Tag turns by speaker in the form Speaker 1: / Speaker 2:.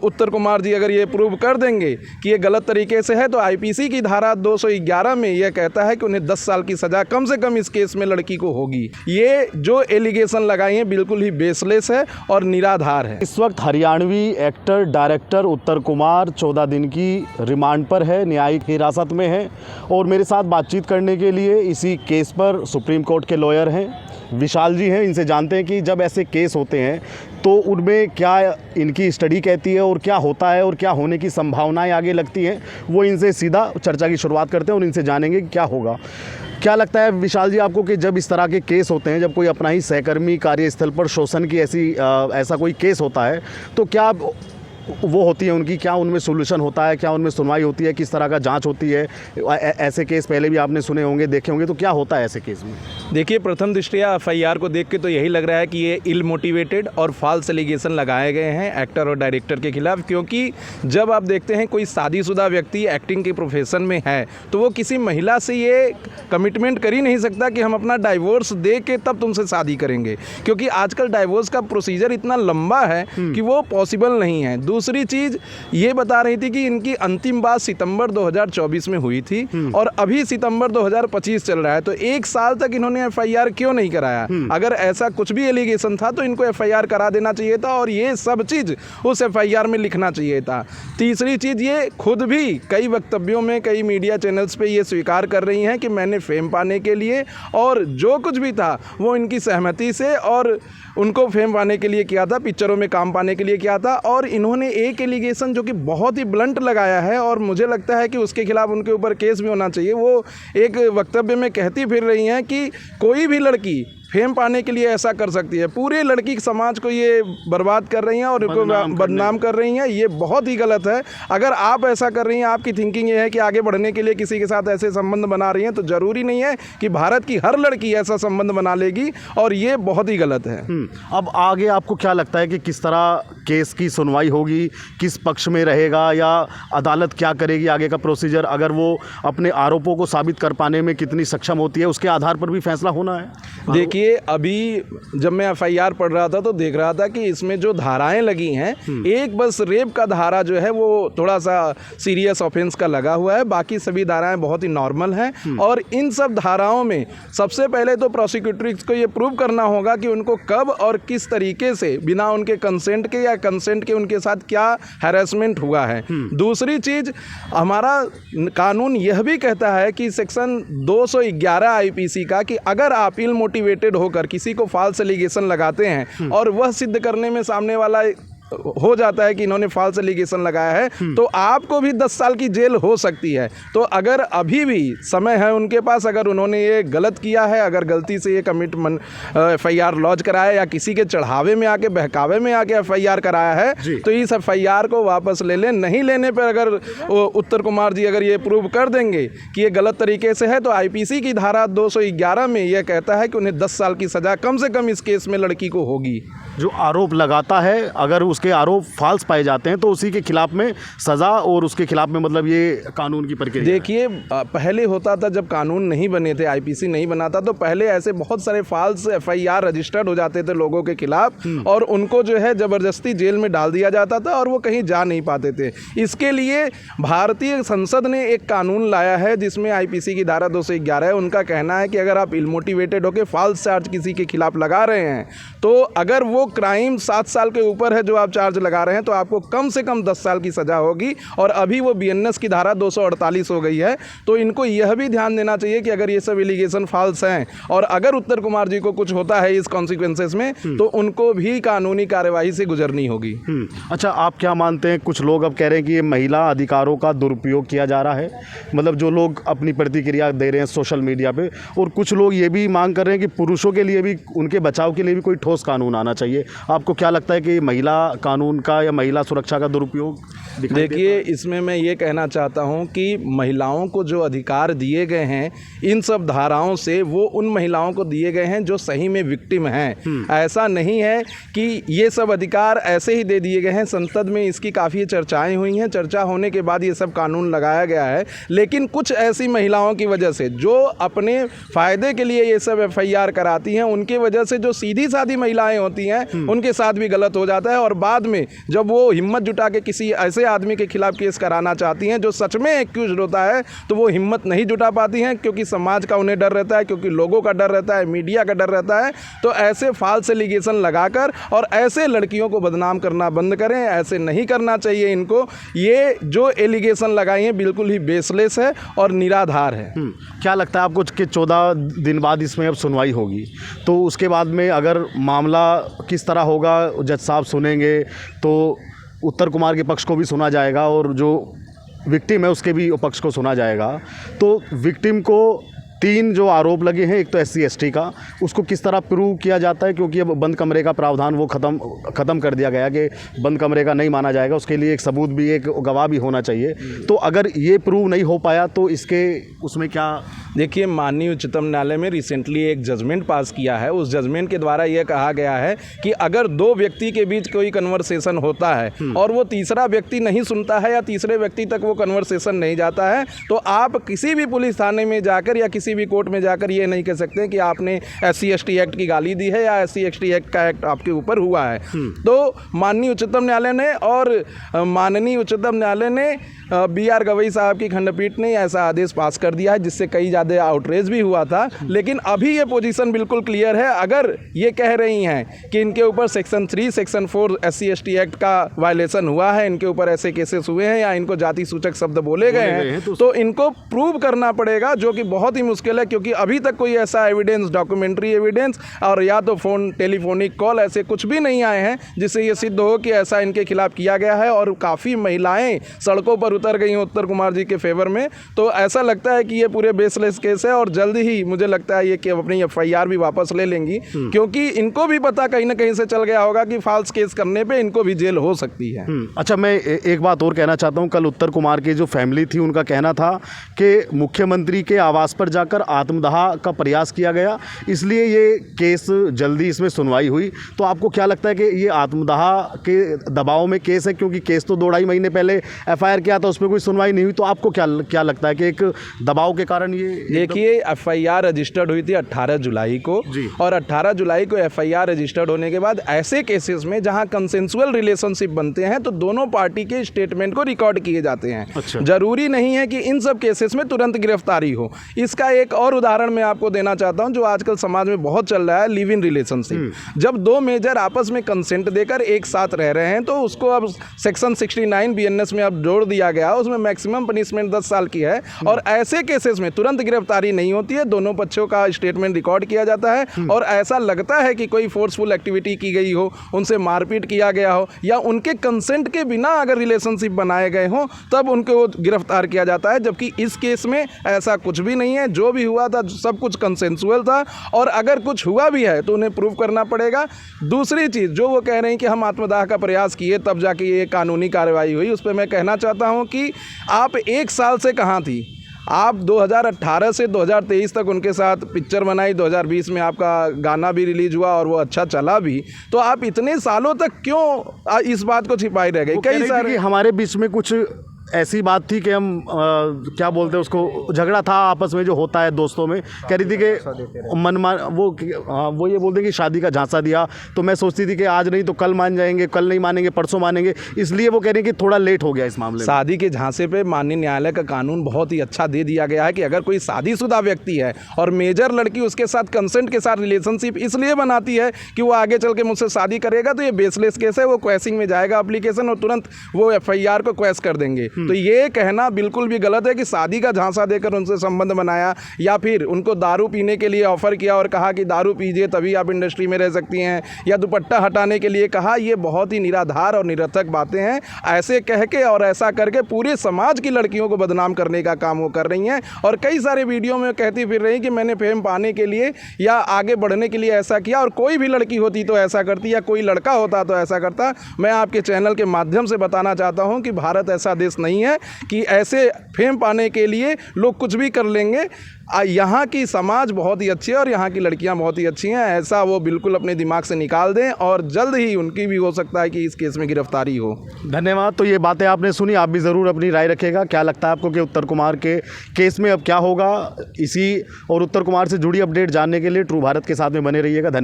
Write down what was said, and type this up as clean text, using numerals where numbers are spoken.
Speaker 1: उत्तर कुमार जी अगर ये प्रूव कर देंगे कि ये गलत तरीके से है, तो आईपीसी की धारा 211 में यह कहता है कि उन्हें 10 साल की सज़ा कम से कम इस केस में लड़की को होगी। ये जो एलिगेशन लगाए हैं बिल्कुल ही बेसलेस है और निराधार है।
Speaker 2: इस वक्त हरियाणवी एक्टर डायरेक्टर उत्तर कुमार 14 दिन की रिमांड पर है, न्यायिक हिरासत में है। और मेरे साथ बातचीत करने के लिए इसी केस पर सुप्रीम कोर्ट के लॉयर हैं, विशाल जी हैं। इनसे जानते हैं कि जब ऐसे केस होते हैं तो उनमें क्या इनकी स्टडी कहती है और क्या होता है और क्या होने की संभावनाएं आगे लगती हैं। वो इनसे सीधा चर्चा की शुरुआत करते हैं और इनसे जानेंगे कि क्या होगा। क्या लगता है विशाल जी आपको कि जब इस तरह के केस होते हैं, जब कोई अपना ही सहकर्मी कार्यस्थल पर शोषण की ऐसा कोई केस होता है, तो क्या वो होती है उनकी, क्या उनमें सोल्यूशन होता है, क्या उनमें सुनवाई होती है, किस तरह का जांच होती है? ऐसे केस पहले भी आपने सुने होंगे, देखे होंगे, तो क्या होता है ऐसे केस में?
Speaker 1: देखिए, प्रथम दृष्टया एफआईआर को देख के तो यही लग रहा है कि ये इल मोटिवेटेड और फॉल्स एलिगेशन लगाए गए हैं एक्टर और डायरेक्टर के खिलाफ। क्योंकि जब आप देखते हैं कोई शादीशुदा व्यक्ति एक्टिंग के प्रोफेशन में है तो वो किसी महिला से ये कमिटमेंट कर ही नहीं सकता कि हम अपना डाइवोर्स दे के तब तुमसे शादी करेंगे, क्योंकि आजकल डाइवोर्स का प्रोसीजर इतना लंबा है कि वो पॉसिबल नहीं है। दूसरी चीज़ ये बता रही थी कि इनकी अंतिम बात सितंबर 2024 में हुई थी और अभी सितंबर 2025 चल रहा है, तो 1 साल तक इन्होंने एफआईआर क्यों नहीं कराया? अगर ऐसा कुछ भी एलिगेशन था तो इनको एफआईआर करा देना चाहिए था और ये सब चीज़ उस एफआईआर में लिखना चाहिए था। तीसरी चीज़, ये खुद भी कई वक्तव्यों में कई मीडिया चैनल्स पे ये स्वीकार कर रही हैं कि मैंने फेम पाने के लिए और जो कुछ भी था वो इनकी सहमति से और उनको फेम पाने के लिए किया था, पिक्चरों में काम पाने के लिए किया था। और इन्होंने एक एलिगेशन जो कि बहुत ही ब्लंट लगाया है और मुझे लगता है कि उसके खिलाफ उनके ऊपर केस भी होना चाहिए। वो एक वक्तव्य में कहती फिर रही हैं कि कोई भी लड़की फेम पाने के लिए ऐसा कर सकती है। पूरे लड़की समाज को ये बर्बाद कर रही हैं और उनको बदनाम कर रही हैं। ये बहुत ही गलत है। अगर आप ऐसा कर रही हैं, आपकी थिंकिंग ये है कि आगे बढ़ने के लिए किसी के साथ ऐसे संबंध बना रही हैं, तो ज़रूरी नहीं है कि भारत की हर लड़की ऐसा संबंध बना लेगी और ये बहुत ही गलत है।
Speaker 2: अब आगे आपको क्या लगता है कि किस तरह केस की सुनवाई होगी, किस पक्ष में रहेगा, या अदालत क्या करेगी आगे का प्रोसीजर? अगर वो अपने आरोपों को साबित कर पाने में कितनी सक्षम होती है, उसके आधार पर भी फैसला होना है।
Speaker 1: देखिए, अभी जब मैं एफआईआर पढ़ रहा था तो देख रहा था कि इसमें जो धाराएं लगी हैं, एक बस रेप का धारा जो है वो थोड़ा सा सीरियस ऑफेंस का लगा हुआ है, बाकी सभी धाराएं बहुत ही नॉर्मल हैं। और इन सब धाराओं में सबसे पहले तो प्रोसिक्यूटर्स को ये प्रूव करना होगा कि उनको कब और किस तरीके से बिना उनके कंसेंट के या कंसेंट के उनके साथ क्या हैरेसमेंट हुआ है। दूसरी चीज, हमारा कानून यह भी कहता है कि सेक्शन 211 आईपीसी का कि अगर आप इल मोटिवेटेड होकर किसी को फॉल्स एलिगेशन लगाते हैं और वह सिद्ध करने में सामने वाला हो जाता है कि इन्होंने फॉल्स एलिगेशन लगाया है, तो आपको भी 10 साल की जेल हो सकती है। तो अगर अभी भी समय है उनके पास, अगर उन्होंने ये गलत किया है, अगर गलती से ये कमिटमेंट एफआईआर लॉन्च कराया या किसी के चढ़ावे में आके बहकावे में आके एफआईआर कराया है, तो इस एफआईआर को वापस ले लें। नहीं लेने पर अगर उत्तर कुमार जी अगर ये प्रूव कर देंगे कि ये गलत तरीके से है, तो आईपीसी की धारा 211 में यह कहता है कि उन्हें 10 साल की सज़ा कम से कम इस केस में लड़की को होगी।
Speaker 2: जो आरोप लगाता है, अगर उसके आरोप फाल्स पाए जाते हैं तो उसी के खिलाफ में सज़ा, और उसके खिलाफ में मतलब ये कानून की प्रक्रिया।
Speaker 1: देखिए, पहले होता था जब कानून नहीं बने थे, आईपीसी नहीं बना था, तो पहले ऐसे बहुत सारे फाल्स एफआईआर रजिस्टर्ड हो जाते थे लोगों के खिलाफ और उनको जो है ज़बरदस्ती जेल में डाल दिया जाता था और वो कहीं जा नहीं पाते थे। इसके लिए भारतीय संसद ने एक कानून लाया है जिसमें आईपीसी की धारा 211 है। उनका कहना है कि अगर आप इलमोटिवेटेड होकर फॉल्स चार्ज किसी के खिलाफ लगा रहे हैं, तो अगर वो क्राइम 7 साल के ऊपर है जो आप चार्ज लगा रहे हैं, तो आपको कम से कम 10 साल की सज़ा होगी। और अभी वो बीएनएस की धारा 248 हो गई है। तो इनको यह भी ध्यान देना चाहिए कि अगर ये सब एलिगेशन फॉल्स हैं और अगर उत्तर कुमार जी को कुछ होता है इस कॉन्सिक्वेंसेस में, तो उनको भी कानूनी कार्यवाही से गुजरनी होगी।
Speaker 2: अच्छा, आप क्या मानते हैं? कुछ लोग अब कह रहे हैं कि ये महिला अधिकारों का दुरुपयोग किया जा रहा है, मतलब जो लोग अपनी प्रतिक्रिया दे रहे हैं सोशल मीडिया पे, और कुछ लोग ये भी मांग कर रहे हैं कि पुरुषों के लिए भी, उनके बचाव के लिए भी कोई ठोस कानून आना चाहिए। आपको क्या लगता है कि महिला कानून का या महिला सुरक्षा का दुरुपयोग?
Speaker 1: देखिए, इसमें मैं ये कहना चाहता हूँ कि महिलाओं को जो अधिकार दिए गए हैं इन सब धाराओं से, वो उन महिलाओं को दिए गए हैं जो सही में विक्टिम हैं। ऐसा नहीं है कि ये सब अधिकार ऐसे ही दे दिए गए हैं। संसद में इसकी काफ़ी चर्चाएं हुई हैं, चर्चा होने के बाद ये सब कानून लगाया गया है। लेकिन कुछ ऐसी महिलाओं की वजह से जो अपने फ़ायदे के लिए ये सब FIR कराती हैं, उनकी वजह से जो सीधी सादी महिलाएं होती हैं उनके साथ भी गलत हो जाता है। और बाद में जब वो हिम्मत जुटा के किसी ऐसे आदमी के खिलाफ केस कराना चाहती हैं जो सच में एक्यूज्ड होता है, तो वो हिम्मत नहीं जुटा पाती हैं, क्योंकि समाज का उन्हें डर रहता है, क्योंकि लोगों का डर रहता है, मीडिया का डर रहता है। तो ऐसे फाल्स एलिगेशन लगाकर और ऐसे लड़कियों को बदनाम करना बंद करें। ऐसे नहीं करना चाहिए इनको। ये जो एलिगेशन लगाई हैं बिल्कुल ही बेसलेस है और निराधार है।
Speaker 2: क्या लगता है आपको कि 14 दिन बाद इसमें अब सुनवाई होगी, तो उसके बाद में अगर मामला किस तरह होगा, जज साहब सुनेंगे तो उत्तर कुमार के पक्ष को भी सुना जाएगा और जो विक्टिम है उसके भी पक्ष को सुना जाएगा। तो विक्टिम को 3 जो आरोप लगे हैं, एक तो SC ST का, उसको किस तरह प्रूव किया जाता है, क्योंकि अब बंद कमरे का प्रावधान वो ख़त्म कर दिया गया कि बंद कमरे का नहीं माना जाएगा, उसके लिए एक सबूत भी, एक गवाह भी होना चाहिए। तो अगर ये प्रूव नहीं हो पाया तो इसके उसमें क्या?
Speaker 1: देखिए, माननीय उच्चतम न्यायालय में रिसेंटली एक जजमेंट पास किया है। उस जजमेंट के द्वारा यह कहा गया है कि अगर 2 व्यक्ति के बीच कोई कन्वर्सेशन होता है और वो तीसरा व्यक्ति नहीं सुनता है या तीसरे व्यक्ति तक वो कन्वर्सेशन नहीं जाता है, तो आप किसी भी पुलिस थाने में जाकर या किसी भी कोर्ट में जाकर ये नहीं कह सकते कि आपने SC ST एक्ट की गाली दी है या SC ST एक्ट का एक्ट आपके ऊपर हुआ है। तो माननीय उच्चतम न्यायालय ने और माननीय उच्चतम न्यायालय ने BR गवई साहब की खंडपीठ ने ऐसा आदेश पास कर दिया है, जिससे कई ज़्यादा आउटरेज भी हुआ था। लेकिन अभी ये पोजीशन बिल्कुल क्लियर है। अगर ये कह रही हैं कि इनके ऊपर section 3, section 4 SC ST act का वायलेशन हुआ है, इनके ऊपर ऐसे केसेस हुए हैं या इनको जाति सूचक शब्द बोले गए हैं, तो इनको प्रूव करना पड़ेगा, जो कि बहुत ही मुश्किल है, क्योंकि अभी तक कोई ऐसा एविडेंस, डॉक्यूमेंट्री एविडेंस और या तो टेलीफोनिक कॉल, ऐसे कुछ भी नहीं आए हैं जिससे ये सिद्ध हो कि ऐसा इनके खिलाफ किया गया है। और काफ़ी महिलाएं सड़कों पर उतर गई हैं उत्तर कुमार जी के फेवर में। तो ऐसा लगता है कि ये पूरे बेसलेस केस है और जल्द ही मुझे लगता है ये कि अपनी FIR भी वापस ले लेंगी, क्योंकि इनको भी पता कहीं ना कहीं से चल गया होगा कि फाल्स केस करने पे इनको भी जेल हो सकती है।
Speaker 2: अच्छा, मैं एक बात और कहना चाहता हूँ। कल उत्तर कुमार की जो फैमिली थी उनका कहना था कि मुख्यमंत्री के आवास पर जाकर आत्मदाह का प्रयास किया गया, इसलिए ये केस जल्दी इसमें सुनवाई हुई। तो आपको क्या लगता है कि ये आत्मदाह के दबाव में केस है, क्योंकि केस तो 2-2.5 महीने पहले FIR किया था, उसमें कोई सुनवाई नहीं हुई। तो आपको क्या लगता है कि एक दबाव के कारण ये?
Speaker 1: देखिए, FIR रजिस्टर्ड हुई थी 18 जुलाई को, और 18 जुलाई को FIR रजिस्टर्ड होने के बाद ऐसे केसेस में जहां कंसेंसुअल रिलेशनशिप बनते हैं तो दोनों पार्टी के स्टेटमेंट को रिकॉर्ड किए जाते हैं।
Speaker 2: अच्छा।
Speaker 1: जरूरी नहीं है कि इन सब केसेस में तुरंत गिरफ्तारी हो। इसका एक और उदाहरण मैं आपको देना चाहता हूं जो आजकल समाज में बहुत चल रहा है, लिव इन रिलेशनशिप। जब 2 मेजर आपस में कंसेंट देकर एक साथ रह रहे हैं तो उसको अब सेक्शन 69 BNS में अब जोड़ दिया गया, उसमें मैक्सिमम पनिशमेंट 10 साल की है। और ऐसे केसेस में तुरंत गिरफ्तारी नहीं होती है, दोनों पक्षों का स्टेटमेंट रिकॉर्ड किया जाता है और ऐसा लगता है कि कोई फोर्सफुल एक्टिविटी की गई हो, उनसे मारपीट किया गया हो या उनके कंसेंट के बिना अगर रिलेशनशिप बनाए गए हों तब उनको गिरफ्तार किया जाता है। जबकि इस केस में ऐसा कुछ भी नहीं है, जो भी हुआ था सब कुछ कंसेंसुअल था और अगर कुछ हुआ भी है तो उन्हें प्रूव करना पड़ेगा। दूसरी चीज़ जो वो कह रहे हैं कि हम आत्मदाह का प्रयास किए तब जाके ये कानूनी कार्रवाई हुई, उस पर मैं कहना चाहता हूँ कि आप 1 साल से कहाँ थी? आप 2018 से 2023 तक उनके साथ पिक्चर बनाई, 2020 में आपका गाना भी रिलीज हुआ और वो अच्छा चला भी, तो आप इतने सालों तक क्यों इस बात को छिपाई रह गई? कई सारे
Speaker 2: हमारे बीच में कुछ ऐसी बात थी कि हम क्या बोलते हैं उसको, झगड़ा था आपस में जो होता है दोस्तों में। कह रही थी कि मनमान वो ये बोलते हैं कि शादी का झांसा दिया, तो मैं सोचती थी कि आज नहीं तो कल मान जाएंगे, कल नहीं मानेंगे परसों मानेंगे, इसलिए वो कह रही कि थोड़ा लेट हो गया इस मामले में।
Speaker 1: शादी के झांसे पे माननीय न्यायालय का कानून बहुत ही अच्छा दे दिया गया है कि अगर कोई शादीशुदा व्यक्ति है और मेजर लड़की उसके साथ कंसेंट के साथ रिलेशनशिप इसलिए बनाती है कि वो आगे चल के मुझसे शादी करेगा, तो ये बेसलेस केस है। वो क्वेसिंग में जाएगा एप्लीकेशन और तुरंत वो FIR को क्वेश कर देंगे। तो ये कहना बिल्कुल भी गलत है कि शादी का झांसा देकर उनसे संबंध बनाया या फिर उनको दारू पीने के लिए ऑफर किया और कहा कि दारू पीजिए तभी आप इंडस्ट्री में रह सकती हैं, या दुपट्टा हटाने के लिए कहा। ये बहुत ही निराधार और निरर्थक बातें हैं। ऐसे कह के और ऐसा करके पूरे समाज की लड़कियों को बदनाम करने का काम वो कर रही हैं। और कई सारे वीडियो में कहती फिर रही कि मैंने फेम पाने के लिए या आगे बढ़ने के लिए ऐसा किया, और कोई भी लड़की होती तो ऐसा करती या कोई लड़का होता तो ऐसा करता। मैं आपके चैनल के माध्यम से बताना चाहता हूं कि भारत ऐसा देश नहीं है कि ऐसे फेम पाने के लिए लोग कुछ भी कर लेंगे। यहाँ की समाज बहुत ही अच्छी है और यहाँ की लड़कियाँ बहुत ही अच्छी हैं, ऐसा वो बिल्कुल अपने दिमाग से निकाल दें और जल्द ही उनकी भी हो सकता है कि इस केस में गिरफ्तारी हो।
Speaker 2: धन्यवाद। तो ये बातें आपने सुनी, आप भी ज़रूर अपनी राय रखिएगा। क्या लगता है आपको कि उत्तर कुमार के केस में अब क्या होगा? इसी और उत्तर कुमार से जुड़ी अपडेट जानने के लिए ट्रू भारत के साथ में बने रहिएगा। धन्यवाद।